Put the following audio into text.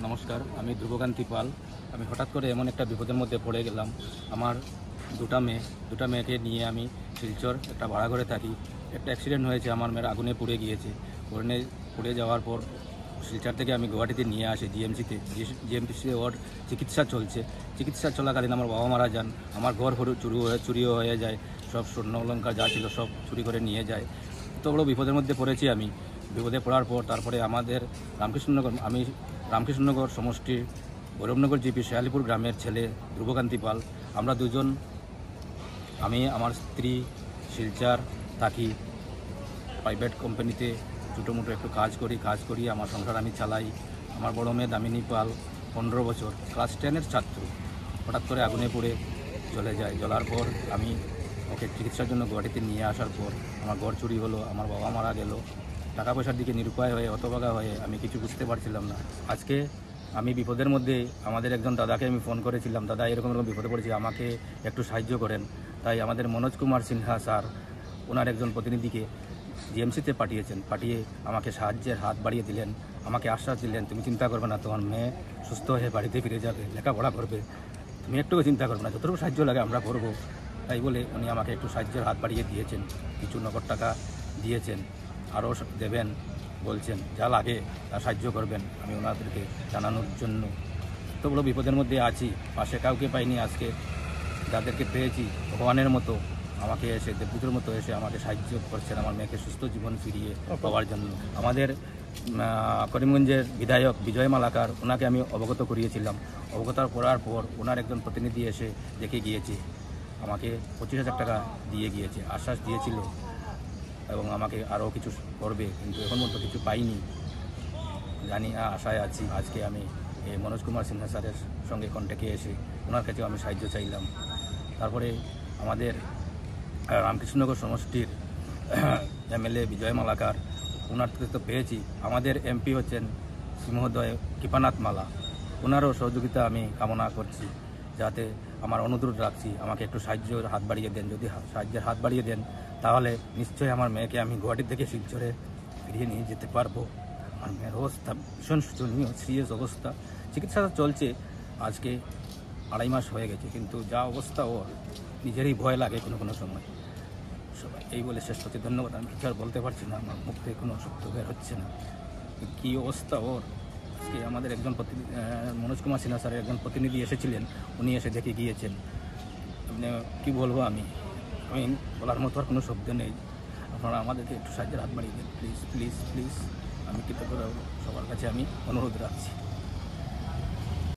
নমস্কার, আমি ধ্রুবকান্তি পাল। আমি হঠাৎ করে এমন একটা বিপদের মধ্যে পড়ে গেলাম। আমার দুটা মেয়েকে নিয়ে আমি শিলচর একটা ভাড়া ঘরে থাকি। একটা অ্যাক্সিডেন্ট হয়েছে, আমার মেয়ের আগুনে পুড়ে গিয়েছে। পুড়ে যাওয়ার পর শিলচর থেকে আমি গুয়াহাটিতে নিয়ে আসি জিএমসিতে ওর চিকিৎসা চলছে। চিকিৎসা চলাকালীন আমার বাবা মারা যান। আমার ঘর চুরিও হয়ে যায়, সব স্বর্ণ অলঙ্কার যা ছিল সব চুরি করে নিয়ে যায়। এত বড় বিপদের মধ্যে পড়েছি আমি। বিপদে পড়ার পর তারপরে আমাদের রামকৃষ্ণনগর সমষ্টির ভৈরবনগর জিপি শেয়ালিপুর গ্রামের ছেলে ধ্রুবকান্তি পাল। আমরা দুজন, আমি আমার স্ত্রী শিলচর থাকি। প্রাইভেট কোম্পানিতে ছোটোমোটো একটু কাজ করি আমার সংসার আমি চালাই। আমার বড় মেয়ে দামিনী পাল 15 বছর, ক্লাস 10-এর ছাত্র। হঠাৎ করে আগুনে পড়ে জ্বলার পর আমি ওকে চিকিৎসার জন্য গুয়াহাটিতে নিয়ে আসার পর আমার ঘর চুরি হলো, আমার বাবা মারা গেল। টাকা পয়সার দিকে নিরুপায় হয়ে হতভাগা হয়ে আমি কিছু বুঝতে পারছিলাম না। আজকে আমি বিপদের মধ্যে আমাদের একজন দাদাকে আমি ফোন করেছিলাম, দাদা এরকম বিপদে পড়েছি, আমাকে একটু সাহায্য করেন। তাই আমাদের মনোজ কুমার সিনহা স্যার ওনার একজন প্রতিনিধিকে জিএমসিতে পাঠিয়ে আমাকে সাহায্যের হাত বাড়িয়ে দিলেন। আমাকে আশ্বাস দিলেন, তুমি চিন্তা করবে না, তোমার মেয়ে সুস্থ হয়ে বাড়িতে ফিরে যাবে, লেখাপড়া করবে, তুমি একটুও চিন্তা করবে না, যতটুকু সাহায্য লাগে আমরা করব। তাই বলে উনি আমাকে একটু সাহায্যের হাত বাড়িয়ে দিয়েছেন, কিছু নগদ টাকা দিয়েছেন, আরও দেবেন বলছেন, যা লাগে তা সাহায্য করবেন। আমি ওনাদেরকে জানানোর জন্য এত বড় বিপদের মধ্যে আছি, পাশে কাউকে পাইনি। আজকে যাদেরকে পেয়েছি ভগবানের মতো আমাকে এসে দেবদূতের মতো এসে আমাকে সাহায্য করছেন আমার মেয়েকে সুস্থ জীবন ফিরিয়ে পাওয়ার জন্য। আমাদের করিমগঞ্জের বিধায়ক বিজয় মালাকার, ওনাকে আমি অবগত করিয়েছিলাম। অবগত করার পর ওনার একজন প্রতিনিধি এসে দেখে গিয়েছে, আমাকে 25,000 টাকা দিয়ে গিয়েছে, আশ্বাস দিয়েছিল এবং আমাকে আরও কিছু করবে, কিন্তু এখন পর্যন্ত কিছু পাইনি। জানি না, আশায় আছি। আজকে আমি এই মনোজ কুমার সিনহা স্যারের সঙ্গে কন্ট্যাক্টে এসে ওনার কাছেও আমি সাহায্য চাইলাম। তারপরে আমাদের রামকৃষ্ণনগর সমষ্টির এমএলএ বিজয় মালাকার, ওনার থেকে তো পেয়েছি। আমাদের এমপি হচ্ছেন সিংহদয় কৃপানাথ মালা, ওনারও সহযোগিতা আমি কামনা করছি। যাতে আমার অনুরোধ রাখছি, আমাকে একটু সাহায্যের হাত বাড়িয়ে দেন। যদি সাহায্যের হাত বাড়িয়ে দেন তাহলে নিশ্চয়ই আমার মেয়েকে আমি গুয়াহাটি থেকে শিলচরে ফিরিয়ে নিয়ে যেতে পারবো। আমার মেয়ের অবস্থা ভীষণ শোচনীয়, সিরিয়াস অবস্থা। চিকিৎসা চলছে, আজকে 2.5 মাস হয়ে গেছে, কিন্তু যা অবস্থা ওর নিজেরই ভয় লাগে কোনো সময়। সবাই এই বলে শেষ করতে ধন্যবাদ। আমি কিছু আর বলতে পারছি না, আমার মুখ থেকে কোনো শব্দ বের হচ্ছে না। কী অবস্থা ওর। আজকে আমাদের একজন মনোজ কুমার সিনহা স্যারের একজন প্রতিনিধি এসেছিলেন, উনি এসে দেখে গিয়েছেন। কী বলবো, আমি বলার মতো আর কোনো শব্দ নেই। আপনারা আমাদেরকে একটু সাহায্যের হাত বাড়িয়ে দেন, প্লিজ প্লিজ প্লিজ। আমি কৃতজ্ঞ সবার কাছে আমি অনুরোধ রাখছি।